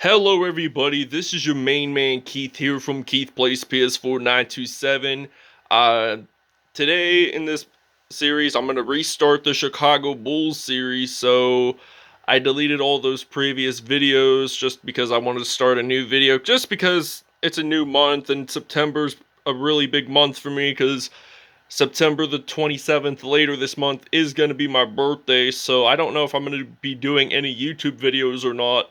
Hello everybody, this is your main man Keith here from Keith Plays PS4 927. Today in this series I'm going to restart the Chicago Bulls series, so I deleted all those previous videos just because I wanted to start a new video, just because it's a new month and September's a really big month for me because September the 27th later this month is going to be my birthday, so I don't know if I'm going to be doing any YouTube videos or not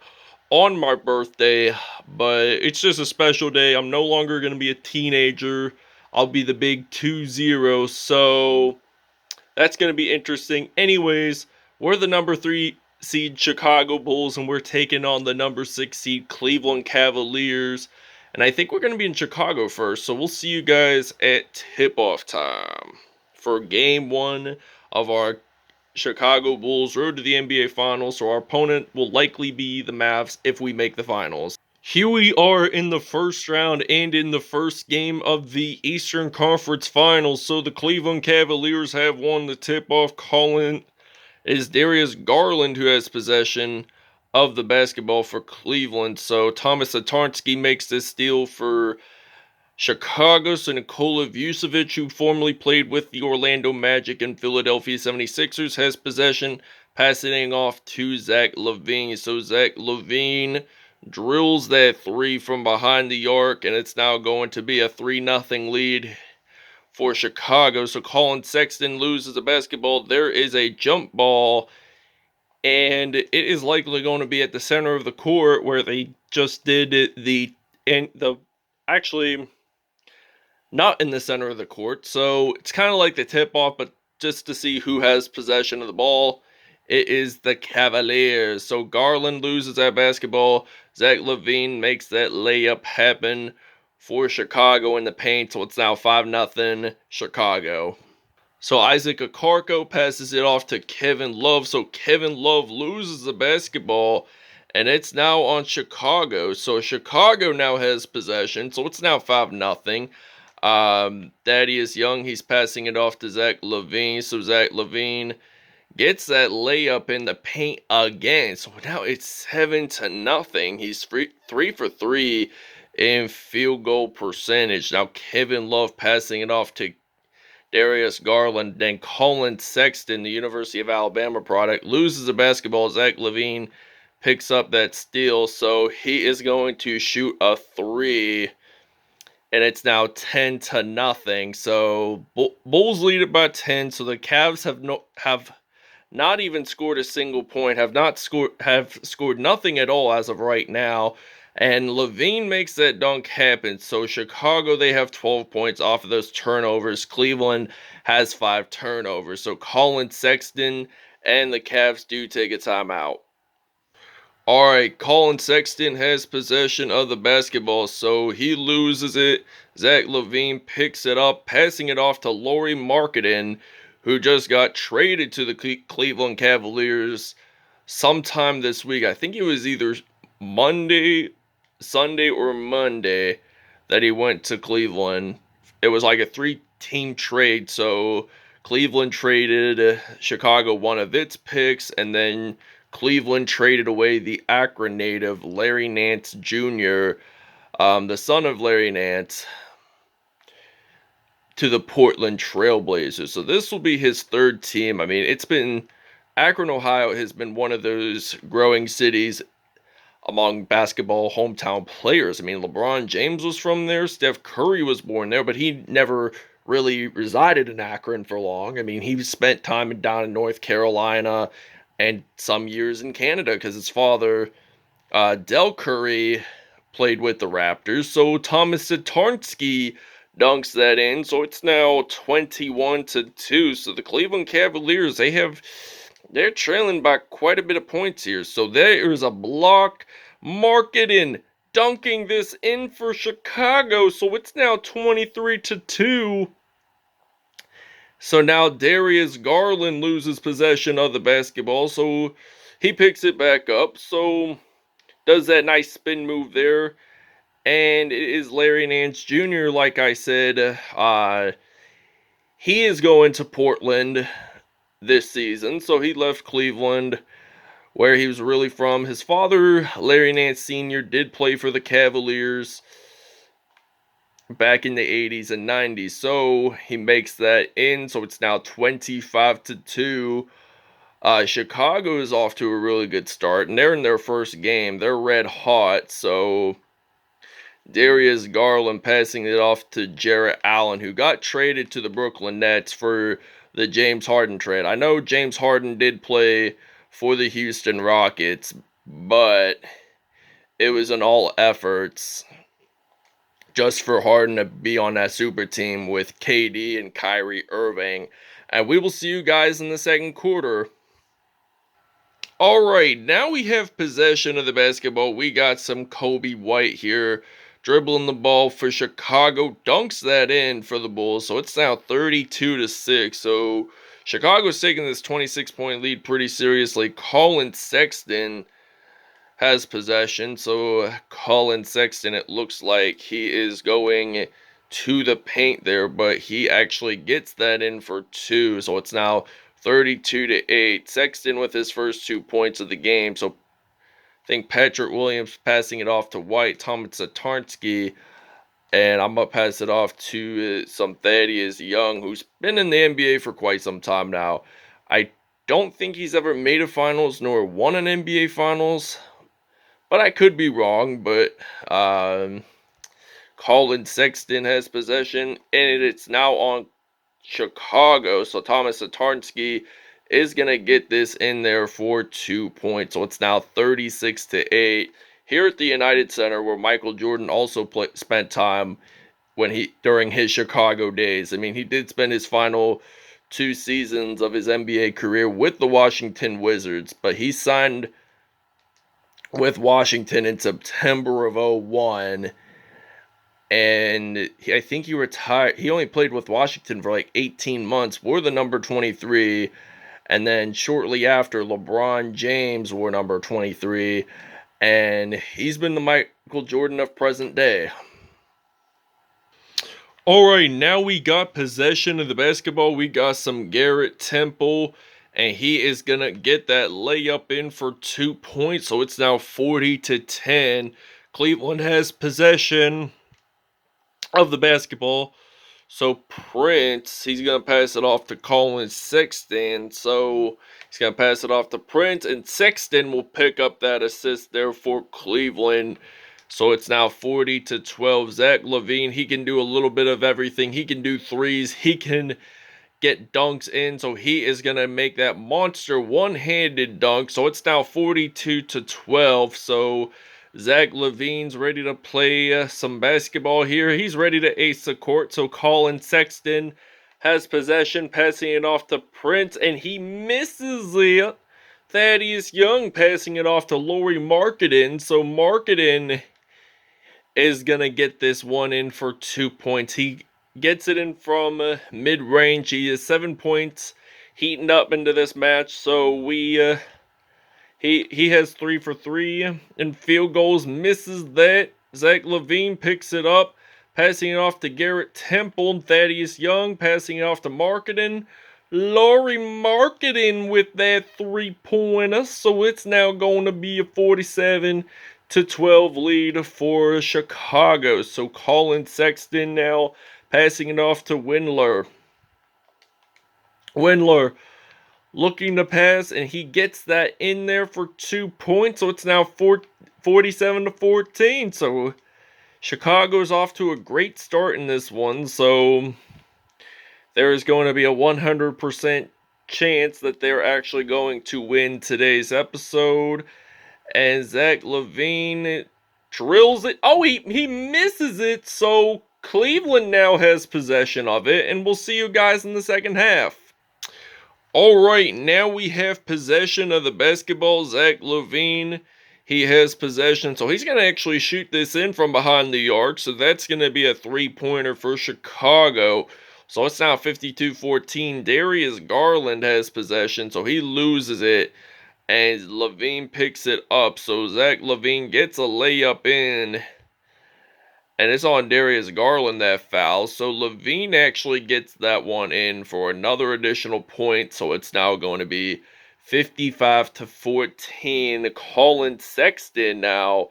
on my birthday, but it's just a special day. I'm no longer going to be a teenager. I'll be the big 2-0, so that's going to be interesting. Anyways, we're the number 3 seed Chicago Bulls, and we're taking on the number 6 seed Cleveland Cavaliers. And I think we're going to be in Chicago first, so we'll see you guys at tip-off time for Game 1 of our Chicago Bulls road to the NBA Finals, so our opponent will likely be the Mavs if we make the Finals. Here we are in the first round and in the first game of the Eastern Conference Finals. So the Cleveland Cavaliers have won the tip-off. Calling is Darius Garland, who has possession of the basketball for Cleveland. So Thomas Satoransky makes this steal for Chicago. So Nikola Vucevic, who formerly played with the Orlando Magic and Philadelphia 76ers, has possession, passing off to Zach LaVine. So Zach LaVine drills that three from behind the arc, and it's now going to be a 3-0 lead for Chicago. So Colin Sexton loses the basketball. There is a jump ball, and it is likely going to be at the center of the court where they just did it. Actually not in the center of the court. So it's kind of like the tip-off, but just to see who has possession of the ball. It is the Cavaliers. So Garland loses that basketball. Zach LaVine makes that layup happen for Chicago in the paint. So it's now 5-0 Chicago. So Isaac Okoro passes it off to Kevin Love. So Kevin Love loses the basketball, and it's now on Chicago. So Chicago now has possession. So it's now 5-0. Thaddeus Young, he's passing it off to Zach LaVine. So Zach LaVine gets that layup in the paint again. So now it's 7-0. He's 3 for 3 in field goal percentage. Now Kevin Love passing it off to Darius Garland. Then Colin Sexton, the University of Alabama product, loses the basketball. Zach LaVine picks up that steal. So he is going to shoot a 3. And it's now 10-0. So Bulls lead it by 10. So the Cavs have not even scored a single point. Have scored nothing at all as of right now. And LaVine makes that dunk happen. So Chicago, they have 12 points off of those turnovers. Cleveland has 5 turnovers. So Colin Sexton and the Cavs do take a timeout. Alright, Colin Sexton has possession of the basketball, so he loses it. Zach LaVine picks it up, passing it off to Lauri Markkanen, who just got traded to the Cleveland Cavaliers sometime this week. I think it was either Sunday or Monday that he went to Cleveland. It was like a 3-team trade, so Cleveland traded Chicago one of its picks, and then Cleveland traded away the Akron native Larry Nance Jr., the son of Larry Nance, to the Portland Trailblazers. So this will be his 3rd team. I mean, Akron, Ohio has been one of those growing cities among basketball hometown players. I mean, LeBron James was from there. Steph Curry was born there, but he never really resided in Akron for long. I mean, he spent time down in North Carolina and some years in Canada because his father, Del Curry, played with the Raptors. So Thomas Satoransky dunks that in. So it's now 21-2. So the Cleveland Cavaliers, they're trailing by quite a bit of points here. So there is a block. Markkanen dunking this in for Chicago. So it's now 23-2. So now Darius Garland loses possession of the basketball, so he picks it back up. So does that nice spin move there, and it is Larry Nance Jr. Like I said, he is going to Portland this season. So he left Cleveland where he was really from. His father, Larry Nance Sr., did play for the Cavaliers back in the 80s and 90s, so he makes that in. So it's now 25-2. Chicago is off to a really good start, and they're in their first game. They're red hot, so Darius Garland passing it off to Jarrett Allen, who got traded to the Brooklyn Nets for the James Harden trade. I know James Harden did play for the Houston Rockets, but it was an all efforts just for Harden to be on that super team with KD and Kyrie Irving. And we will see you guys in the second quarter. Alright, now we have possession of the basketball. We got some Kobe White here, dribbling the ball for Chicago, dunks that in for the Bulls, so it's now 32-6. So Chicago's taking this 26-point lead pretty seriously. Collin Sexton has possession, so Collin Sexton, it looks like he is going to the paint there, but he actually gets that in for 2, so it's now 32-8. Sexton with his first 2 points of the game. So I think Patrick Williams passing it off to White, Thomas Satoransky, and I'm going to pass it off to some Thaddeus Young, who's been in the NBA for quite some time now. I don't think he's ever made a finals nor won an NBA finals, but I could be wrong. But Collin Sexton has possession, and it's now on Chicago, so Thomas Satoransky is going to get this in there for 2 points. So it's now 36-8 here at the United Center, where Michael Jordan also spent time during his Chicago days. I mean, he did spend his final 2 seasons of his NBA career with the Washington Wizards, but he signed with Washington in September of 2001. And I think he retired. He only played with Washington for like 18 months, wore the number 23. And then shortly after, LeBron James wore number 23. And he's been the Michael Jordan of present day. Alright, now we got possession of the basketball. We got some Garrett Temple, and he is going to get that layup in for 2 points. So it's now 40-10. Cleveland has possession of the basketball. So Prince, he's going to pass it off to Collin Sexton. So he's going to pass it off to Prince, and Sexton will pick up that assist there for Cleveland. So it's now 40-12. Zach LaVine, he can do a little bit of everything. He can do threes. He can get dunks in. So he is going to make that monster one-handed dunk. So it's now 42-12. So Zach LaVine's ready to play some basketball here. He's ready to ace the court. So Collin Sexton has possession, passing it off to Prince, and he misses it. Thaddeus Young passing it off to Lauri Markkanen. So Markkanen is going to get this one in for 2 points. He gets it in from mid-range. He is 7 points heating up into this match. So he has 3 for 3 in field goals, misses that. Zach LaVine picks it up, passing it off to Garrett Temple. Thaddeus Young passing it off to Markkanen. Lauri Markkanen with that 3-pointer. So it's now going to be a 47-12 lead for Chicago. So Collin Sexton now passing it off to Windler. Windler looking to pass, and he gets that in there for 2 points. So it's now 47-14. So Chicago's off to a great start in this one. So there is going to be a 100% chance that they're actually going to win today's episode. And Zach LaVine drills it. Oh, he misses it. So Cleveland now has possession of it. And we'll see you guys in the second half. Alright, now we have possession of the basketball. Zach LaVine, he has possession. So he's going to actually shoot this in from behind the arc. So that's going to be a 3-pointer for Chicago. So it's now 52-14. Darius Garland has possession. So he loses it, and LaVine picks it up. So Zach LaVine gets a layup in, and it's on Darius Garland that foul. So LaVine actually gets that one in for another additional point. So it's now going to be 55-14. Colin Sexton now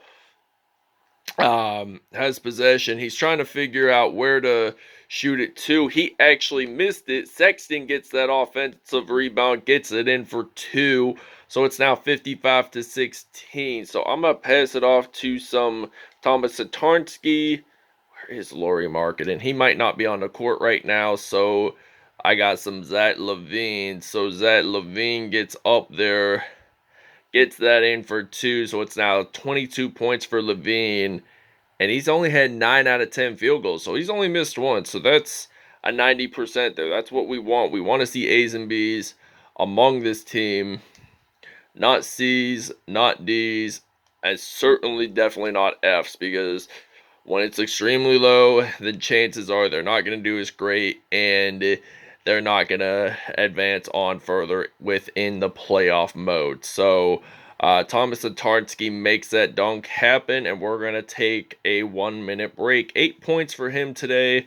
has possession. He's trying to figure out where to shoot it to. He actually missed it. Sexton gets that offensive rebound, gets it in for 2. So it's now 55-16. So I'm going to pass it off to some Thomas Satoransky. Where is Lauri Markkanen? He might not be on the court right now. So I got some Zach LaVine. So Zach LaVine gets up there, gets that in for 2, so it's now 22 points for LaVine, and he's only had 9 out of 10 field goals, so he's only missed 1, so that's a 90% there. That's what we want. We want to see A's and B's among this team, not C's, not D's, and certainly definitely not F's, because when it's extremely low, the chances are they're not going to do as great, and they're not going to advance on further within the playoff mode. So Thomas Satoransky makes that dunk happen, and we're going to take a 1-minute break. 8 points for him today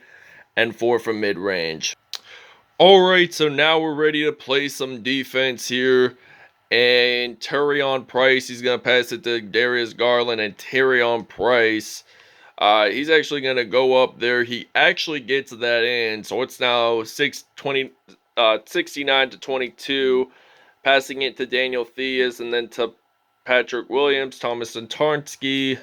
and 4 from mid-range. All right, so now we're ready to play some defense here. And Taurean Prince, he's going to pass it to Darius Garland, and Taurean Prince, he's actually going to go up there. He actually gets that in, so it's now 69-22, passing it to Daniel Theus, and then to Patrick Williams, Thomas Satoransky.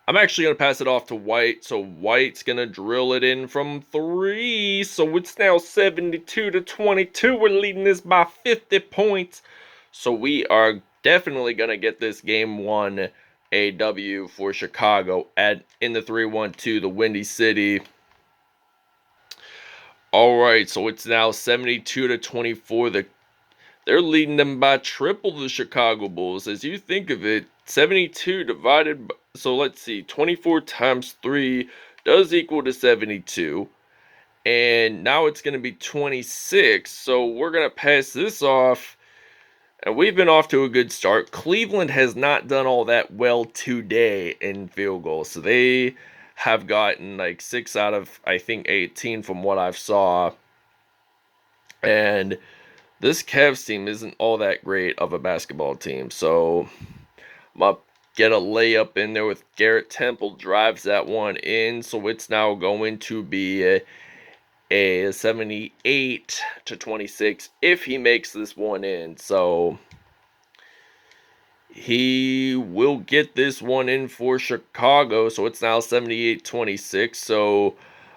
I'm actually going to pass it off to White, so White's going to drill it in from 3, so it's now 72-22. We're leading this by 50 points, so we are definitely going to get this game 1 a W for Chicago in the 3-1-2, the Windy City. All right, so it's now 72-24. They're leading them by triple, the Chicago Bulls. As you think of it, 72 divided by, so let's see, 24 times 3 does equal to 72. And now it's going to be 26. So we're going to pass this off. And we've been off to a good start. Cleveland has not done all that well today in field goals. So they have gotten like 6 out of, I think, 18 from what I've saw. And this Cavs team isn't all that great of a basketball team. So I'm going to get a layup in there with Garrett Temple. Drives that one in. So it's now going to be a 78-26 if he makes this one in. So he will get this one in for Chicago. So it's now 78-26. So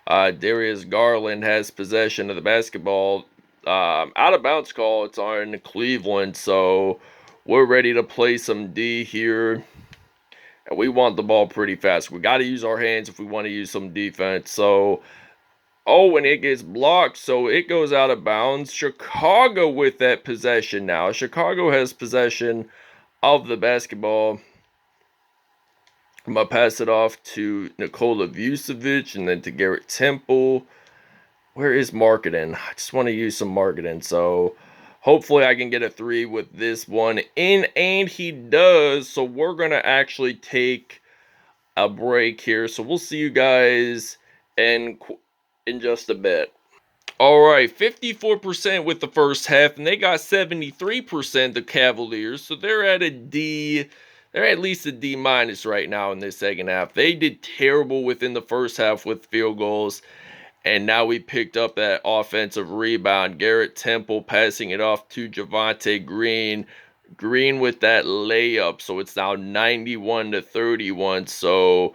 Darius Garland has possession of the basketball. Out of bounds call. It's on Cleveland. So we're ready to play some D here. And we want the ball pretty fast. We got to use our hands if we want to use some defense. So oh, and it gets blocked, so it goes out of bounds. Chicago with that possession now. Chicago has possession of the basketball. I'm going to pass it off to Nikola Vucevic and then to Garrett Temple. Where is Markkanen? I just want to use some Markkanen, so hopefully I can get a 3 with this one in, and he does. So we're going to actually take a break here. So we'll see you guys in just a bit. All right, 54% with the first half, and they got 73%, the Cavaliers. So they're at a D. They're at least a D- right now in this second half. They did terrible within the first half with field goals, and now we picked up that offensive rebound. Garrett Temple passing it off to Javonte Green. Green with that layup, so it's now 91-31. So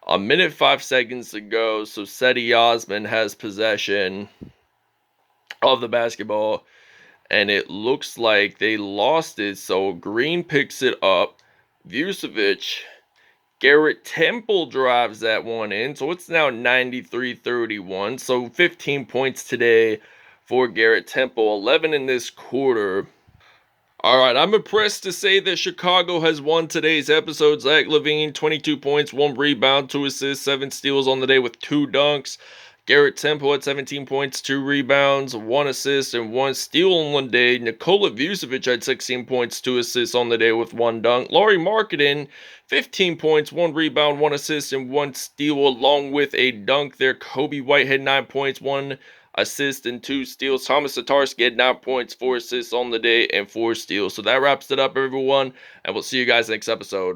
a minute 5 seconds to go. So Cedi Osman has possession of the basketball, and it looks like they lost it. So Green picks it up. Vucevic, Garrett Temple drives that one in. So it's now 93-31. So 15 points today for Garrett Temple. 11 in this quarter. All right, I'm impressed to say that Chicago has won today's episode. Zach LaVine, 22 points, 1 rebound, 2 assists, 7 steals on the day with 2 dunks. Garrett Temple at 17 points, 2 rebounds, 1 assist, and 1 steal on one day. Nikola Vucevic had 16 points, 2 assists on the day with 1 dunk. Lauri Markkanen, 15 points, 1 rebound, 1 assist, and 1 steal along with a dunk there. Coby White had 9 points, 1 assists and 2 steals. Thomas Tatarski had 9 points, 4 assists on the day, and 4 steals. So that wraps it up, everyone, and we'll see you guys next episode.